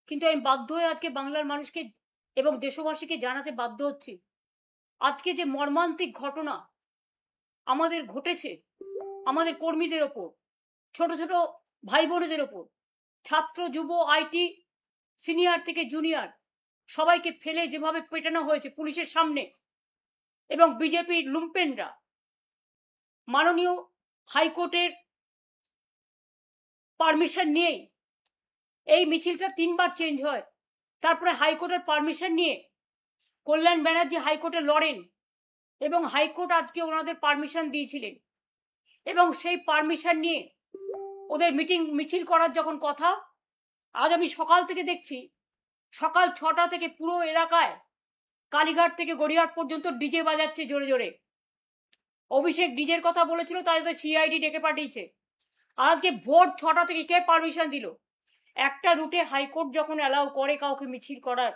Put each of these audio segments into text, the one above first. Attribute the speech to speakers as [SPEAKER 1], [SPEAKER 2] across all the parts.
[SPEAKER 1] কিন্তু আমি বাধ্য হয়ে আজকে বাংলার মানুষকে এবং দেশবাসীকে জানাতে বাধ্য হচ্ছি, আজকে যে মর্মান্তিক ঘটনা আমাদের ঘটেছে, আমাদের কর্মীদের ওপর, ছোট ছোট ভাই বোনেদের ওপর, ছাত্র যুব আইটি সিনিয়র থেকে জুনিয়র সবাইকে ফেলে যেভাবে পেটানো হয়েছে পুলিশের সামনে, এবং বিজেপির লুম্পেনরা মাননীয় হাইকোর্টের পারমিশন নিয়েই এই মিছিলটা 3বার চেঞ্জ হয়, তারপরে হাইকোর্টের পারমিশন নিয়ে কল্যাণ ব্যানার্জি হাইকোর্টে লড়েন এবং হাইকোর্ট আজকে ওনাদের পারমিশন দিয়েছিলেন, এবং সেই পারমিশন নিয়ে ওদের মিছিল করার যখন কথা, আজ আমি সকাল থেকে দেখছি সকাল 6টা থেকে পুরো এলাকায় কালীঘাট থেকে গড়িয়াহাট পর্যন্ত ডিজে বাজাচ্ছে জোরে জোরে। অভিষেক ডিজের কথা বলেছিল, তাই তো সিআইডি ডেকে পাঠিয়েছে। আজকে ভোর 6টা থেকে কে পারমিশন দিল? একটা রুটে হাইকোর্ট যখন অ্যালাউ করে কাউকে মিছিল করার,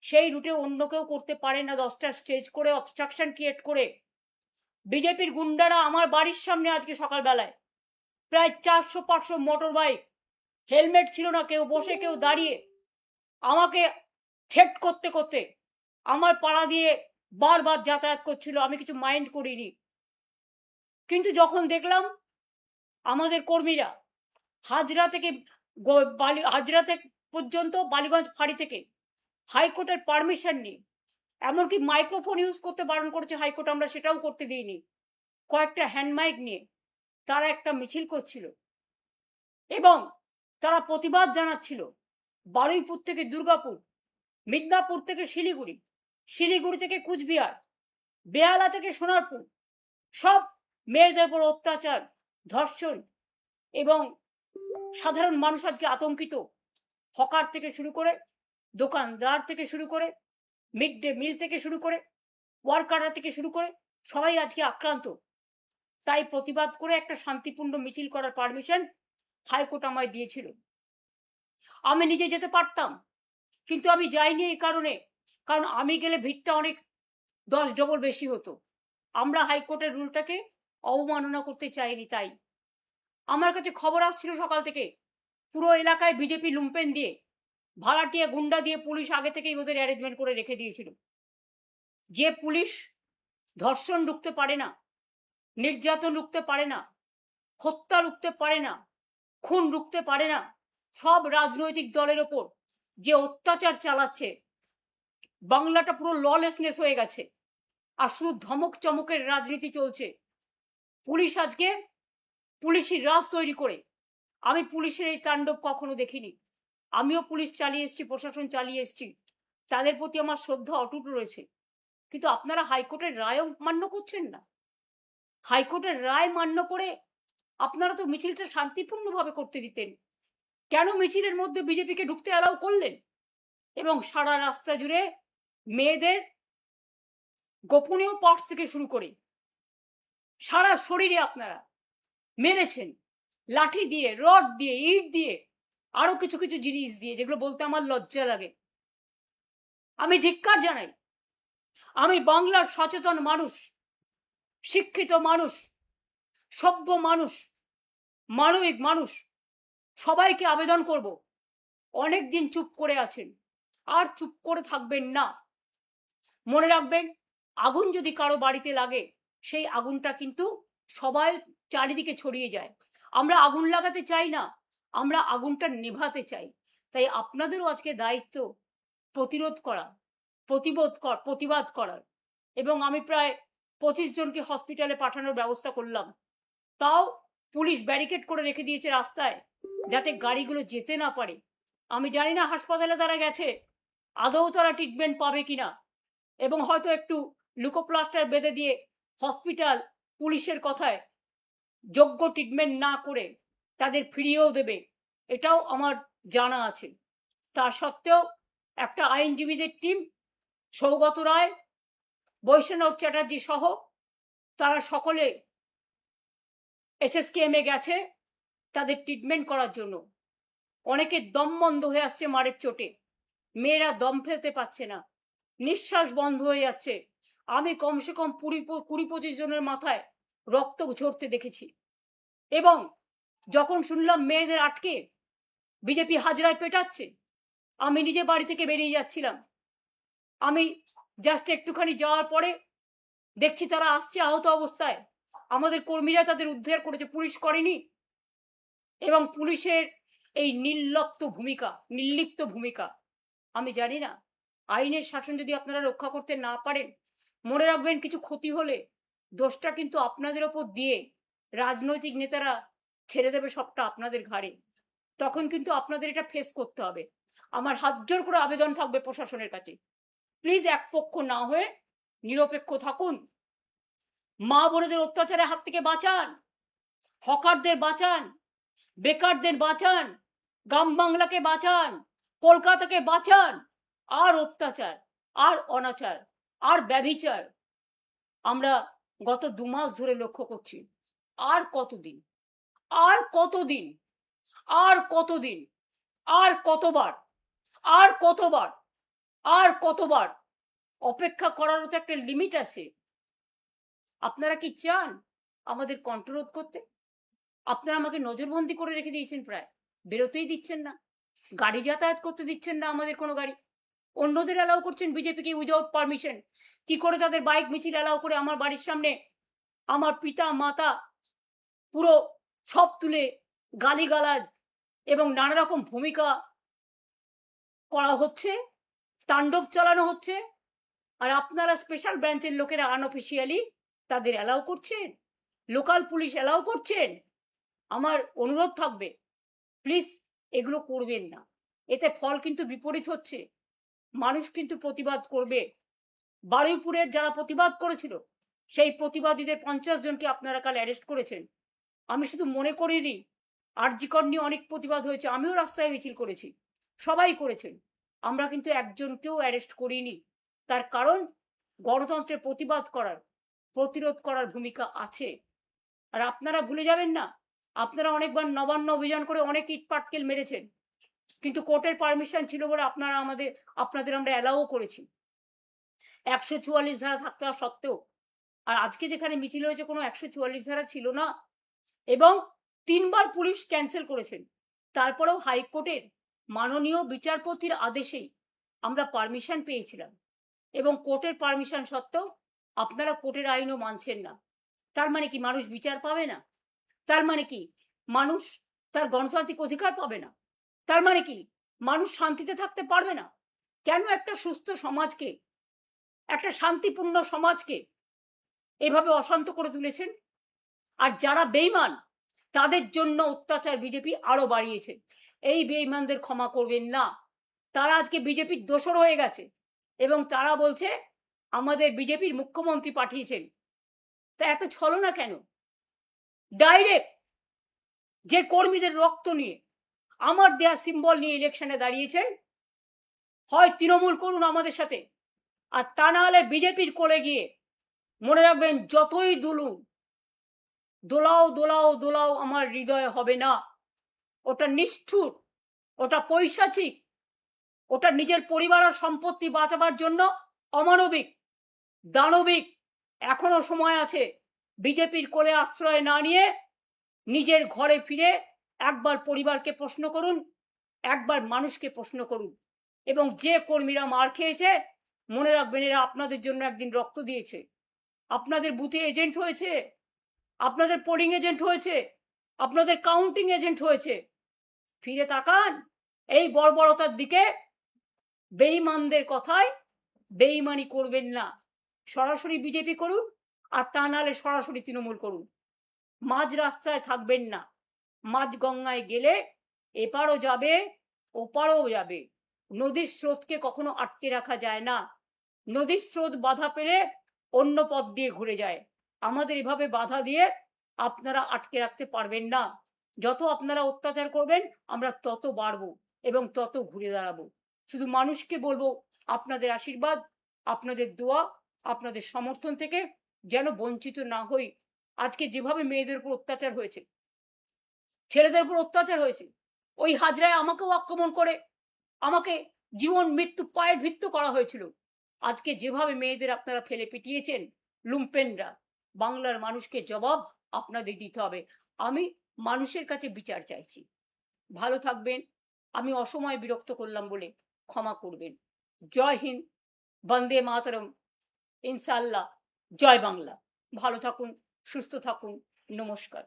[SPEAKER 1] সেই রুটে অন্য কেউ করতে পারে না 10টা স্টেজ করে অবস্ট্রাকশন ক্রিয়েট করে। বিজেপির গুন্ডারা আমার বাড়ির সামনে আজকে সকালবেলায় প্রায় 400-500 মোটর বাইক, হেলমেট ছিল না, কেউ বসে কেউ দাঁড়িয়ে, আমাকে থ্রেট করতে করতে আমার পাড়া দিয়ে বারবার যাতায়াত করছিল। আমি কিছু মাইন্ড করিনি, কিন্তু যখন দেখলাম আমাদের কর্মীরা হাজরা থেকে হাজরা পর্যন্ত বালিগঞ্জ ফাঁড়ি থেকে হাইকোর্টের পারমিশন নিয়ে, এমনকি মাইক্রোফোন ইউজ করতে বারণ করেছে হাইকোর্ট, আমরা সেটাও করতে দিইনি, কয়েকটা হ্যান্ড মাইক নিয়ে তারা একটা মিছিল করছিল এবং তারা প্রতিবাদ জানাচ্ছিল। বারুইপুর থেকে দুর্গাপুর, মিদনাপুর থেকে শিলিগুড়ি, শিলিগুড়ি থেকে কুচবিহার, বেহালা থেকে সোনারপুর, সব মেয়েদের উপর অত্যাচার, ধর্ষণ, এবং সাধারণ মানুষ আজকে আতঙ্কিত। হকার থেকে শুরু করে, দোকানদার থেকে শুরু করে, মিড ডে মিল থেকে শুরু করে, ওয়ার্কাররা থেকে শুরু করে সবাই আজকে আক্রান্ত। তাই প্রতিবাদ করে একটা শান্তিপূর্ণ মিছিল করার পারমিশন হাইকোর্ট আমায় দিয়েছিল। আমি নিজে যেতে পারতাম, কিন্তু আমি যাইনি এই কারণে, কারণ আমি গেলে ভিড়টা অনেক 10 ডবল বেশি হতো। আমরা হাইকোর্টের রুলটাকে অবমাননা করতে চাইনি। তাই আমার কাছে খবর আসছিল সকাল থেকে পুরো এলাকায় বিজেপি লুম্পেন দিয়ে, ভাড়াটিয়া গুন্ডা দিয়ে পুলিশ আগে থেকেই ওদের অ্যারেঞ্জমেন্ট করে রেখে দিয়েছিল। যে পুলিশ ধর্ষণ রুখতে পারে না, নির্যাতন রুখতে পারে না, হত্যা রুখতে পারে না, খুন রুখতে পারে না, সব রাজনৈতিক দলের ওপর যে অত্যাচার চালাচ্ছে, বাংলাটা পুরো ললেসনেস হয়ে গেছে আর শুধু ধমক চমকের রাজনীতি চলছে। পুলিশ আজকে পুলিশি রাজ তৈরি করে, আমি পুলিশের এই তাণ্ডব কখনো দেখিনি। আমিও পুলিশ চালিয়ে এসেছি, প্রশাসন চালিয়ে এসেছি, তাদের প্রতি আমার শ্রদ্ধা অটুট রয়েছে। কিন্তু আপনারা হাইকোর্টের রায়ও মান্য করছেন না। হাইকোর্টের রায় মান্য করে আপনারা তো মিছিলটা শান্তিপূর্ণভাবে করতে দিতেন, কেন মিছিলের মধ্যে বিজেপিকে ঢুকতে অ্যালাউ করলেন? এবং সারা রাস্তা জুড়ে মেয়েদের গোপনীয় পার্টস থেকে শুরু করে সারা শরীরে আপনারা মেরেছেন, লাঠি দিয়ে, রড দিয়ে, ইট দিয়ে, আরো কিছু কিছু জিনিস দিয়ে, যেগুলো বলতে আমার লজ্জা লাগে। আমি ধিক্কার জানাই। আমি বাংলার সচেতন মানুষ, শিক্ষিত মানুষ, সভ্য মানুষ, মানবিক মানুষ, সবাইকে আবেদন করব, অনেকদিন চুপ করে আছেন, আর চুপ করে থাকবেন না। মনে রাখবেন, আগুন যদি কারো বাড়িতে লাগে, সেই আগুনটা কিন্তু সবাই চারিদিকে ছড়িয়ে যায়। আমরা আগুন লাগাতে চাই না, আমরা আগুনটা নেভাতে চাই। তাই আপনাদেরও আজকে দায়িত্ব প্রতিরোধ করা, প্রতিবাদ করার। এবং আমি প্রায় 25 জনকে হসপিটালে পাঠানোর ব্যবস্থা করলাম। তাও পুলিশ ব্যারিকেড করে রেখে দিয়েছে রাস্তায়, যাতে গাড়িগুলো যেতে না পারে। আমি জানি না হাসপাতালে তারা গেছে আদৌ তারা ট্রিটমেন্ট পাবে কিনা, এবং হয়তো একটু লুকোপ্লাস্টার বেঁধে দিয়ে হসপিটাল পুলিশের কথায় যোগ্য ট্রিটমেন্ট না করে তাদের ফিরিয়েও দেবে, এটাও আমার জানা আছে। তা সত্ত্বেও একটা আইনজীবীদের টিম, সৌগত রায়, বৈষ্ণব চ্যাটার্জি সহ, তারা সকলে এসএসকেএমে গেছে তাদের ট্রিটমেন্ট করার জন্য। অনেকে দম বন্ধ হয়ে আসছে মারের চোটে, মেয়েরা দম ফেলতে পারছে না, নিঃশ্বাস বন্ধ হয়ে যাচ্ছে। আমি কমসে কম 20-25 জনের মাথায় রক্ত ঝরতে দেখেছি। এবং যখন শুনলাম মেয়েদের আটকে বিজেপি হাজরায় পেটাচ্ছে, আমি নিজে বাড়ি থেকে বেরিয়ে যাচ্ছিলাম, আমি জাস্ট একটুখানি যাওয়ার পরে দেখছি তারা আসছে আহত অবস্থায়। আমাদের কর্মীরা তাদের উদ্ধার করেছে, পুলিশ করেনি। এবং পুলিশের এই নির্লিপ্ত ভূমিকা, আমি জানি না, আইনের শাসন যদি আপনারা রক্ষা করতে না পারেন, মনে রাখবেন কিছু ক্ষতি হলে দোষটা কিন্তু আপনাদের ওপর দিয়ে রাজনৈতিক নেতারা ছেড়ে দেবে সবটা আপনাদের ঘাড়ে। তখন কিন্তু আপনাদের এটা ফেস করতে হবে। আমার হাত জোর করে আবেদন থাকবে প্রশাসনের কাছে, প্লিজ এক পক্ষ না হয়ে নিরপেক্ষ থাকুন। মা বোনেদের অত্যাচারের হাত থেকে বাঁচান, হকারদের বাঁচান, বেকারদের বাঁচান, গ্রাম বাংলাকে বাঁচান, কলকাতাকে বাঁচান। আর অত্যাচার, আর অনাচার, আর ব্যভিচার আমরা গত 2 মাস ধরে লক্ষ্য করছি। আর কতদিন, আর কতদিন, আর কতদিন, আর কতবার, আর কতবার, আর কতবার অপেক্ষা করারও তো একটা লিমিট আছে। আপনারা কি চান আমাদের কন্ট্রোল করতে? আপনারা আমাকে নজরবন্দি করে রেখে দিয়েছেন, প্রায় বেরোতেই দিচ্ছেন না, গাড়ি যাতায়াত করতে দিচ্ছেন না, আমাদের কোনো গাড়ি। অন্যদের অ্যালাউ করছেন বিজেপিকে উইদাউট পারমিশন। কি করে তাদের বাইক মিছিল অ্যালাউ করে আমার বাড়ির সামনে আমার পিতা মাতা পুরো সব তুলে গালিগালাজ এবং নানা রকম ভূমিকা করা হচ্ছে, তাণ্ডব চালানো হচ্ছে, আর আপনারা স্পেশাল ব্রাঞ্চের লোকেরা আনঅফিসিয়ালি তাদের অ্যালাউ করছেন, লোকাল পুলিশ অ্যালাউ করছেন। আমার অনুরোধ থাকবে, প্লিজ এগুলো করবেন না। এতে ফল কিন্তু বিপরীত হচ্ছে। মানুষ কিন্তু প্রতিবাদ করবে। বারুইপুরের যারা প্রতিবাদ করেছিল সেই প্রতিবাদীদের 50 জনকে আপনারা কাল অ্যারেস্ট করেছেন। আমি শুধু মনে করিয়ে দিই, আরজি কর নিয়ে অনেক প্রতিবাদ হয়েছে, আমিও রাস্তায় মিছিল করেছি, সবাই করেছেন, আমরা কিন্তু একজনকেও অ্যারেস্ট করিনি। তার কারণ গণতন্ত্রের প্রতিবাদ করার, প্রতিরোধ করার ভূমিকা আছে। আর আপনারা ভুলে যাবেন না, আপনারা অনেকবার নবান্ন অভিযান করে অনেক ইট পাটকেল মেরেছেন, কিন্তু কোর্টের পারমিশন ছিল বলে আপনাদের আমরা অ্যালাউও করেছি 144 ধারা থাকতে সত্ত্বেও। আর আজকে যেখানে মিছিল হয়েছে কোনো 144 ধারা ছিল না, এবং 3 বার পুলিশ ক্যান্সেল করেছেন। তারপরেও হাইকোর্টের মাননীয় বিচারপতির আদেশেই আমরা পারমিশন পেয়েছিলাম, এবং কোর্টের পারমিশন সত্ত্বেও আপনারা কোর্টের আইনও মানছেন না। তার মানে কি মানুষ বিচার পাবে না? তার মানে কি মানুষ তার গণতান্ত্রিক অধিকার পাবে না? তার মানে কি মানুষ শান্তিতে থাকতে পারবে না? কেন একটা সুস্থ সমাজকে, একটা শান্তিপূর্ণ সমাজকে এভাবে অশান্ত করে তুলেছেন? আর যারা বেঈমান তাদের জন্য অত্যাচার বিজেপি আরো বাড়িয়েছে। এই বেঈমানদের ক্ষমা করবেন না। তারা আজকে বিজেপির দোসর হয়ে গেছে এবং তারা বলছে আমাদের বিজেপির মুখ্যমন্ত্রী পাঠিয়েছেন। তা এত ছলনা কেন? ডাইরেক্ট যে কর্মীদের রক্ত নিয়ে, আমার দেয়া সিম্বল নিয়ে ইলেকশনে দাঁড়িয়েছেন, হয় তৃণমূল করুন আমাদের সাথে, আর তা না হলে বিজেপির কোলে গিয়ে মনে রাখবেন যতই দুলুন, দোলাও দোলাও দোলাও আমার হৃদয় হবে না। ওটা নিষ্ঠুর, ওটা পৈশাচিক, ওটা নিজের পরিবার আর সম্পত্তি বাঁচাবার জন্য অমানবিক, দানবিক। এখনো সময় আছে। বিজেপির কোলে আশ্রয় না নিয়ে নিজের ঘরে ফিরে একবার পরিবারকে প্রশ্ন করুন, একবার মানুষকে প্রশ্ন করুন। এবং যে কর্মীরা মার খেয়েছে মনে রাখবেন এরা আপনাদের জন্য একদিন রক্ত দিয়েছে, আপনাদের বুথে এজেন্ট হয়েছে, আপনাদের পোলিং এজেন্ট হয়েছে, আপনাদের কাউন্টিং এজেন্ট হয়েছে। ফিরে তাকান এই বর্বরতার দিকে। বেঈমানদের কথায় বেঈমানি করবেন না। সরাসরি বিজেপি করুন, আর তা নাহলে সরাসরি তৃণমূল করুন। মাঝ রাস্তায় থাকবেন না। মাঝ গঙ্গায় গেলে এপারও যাবে ওপারও যাবে। নদীর স্রোতকে কখনো আটকে রাখা যায় না। নদীর স্রোত বাধা পেলে অন্য পথ দিয়ে ঘুরে যায়। আমাদের এভাবে বাধা দিয়ে আপনারা আটকে রাখতে পারবেন না। যত আপনারা অত্যাচার করবেন আমরা তত বাড়বো এবং তত ঘুরে দাঁড়াবো। শুধু মানুষকে বলবো আপনাদের আশীর্বাদ, আপনাদের দোয়া, আপনাদের সমর্থন থেকে যেন বঞ্চিত না হই। আজকে যেভাবে মেয়েদের উপর অত্যাচার হয়েছে, ছেলেদের উপর অত্যাচার হয়েছে, ওই হাজরায় আমাকেও আক্রমণ করে আমাকে জীবন মৃত্যু পায়ের ভিত্ত করা হয়েছিল। আজকে যেভাবে মেয়েদের আপনারা ফেলে পিটিয়েছেন লুম্পেনরা, বাংলার মানুষকে জবাব আপনাদের দিতে হবে। আমি মানুষের কাছে বিচার চাইছি। ভালো থাকবেন। আমি অসময়ে বিরক্ত করলাম বলে ক্ষমা করবেন। জয় হিন্দ, বন্দে মাতরম, ইনশাআল্লাহ, জয় বাংলা। ভালো থাকুন, সুস্থ থাকুন, নমস্কার।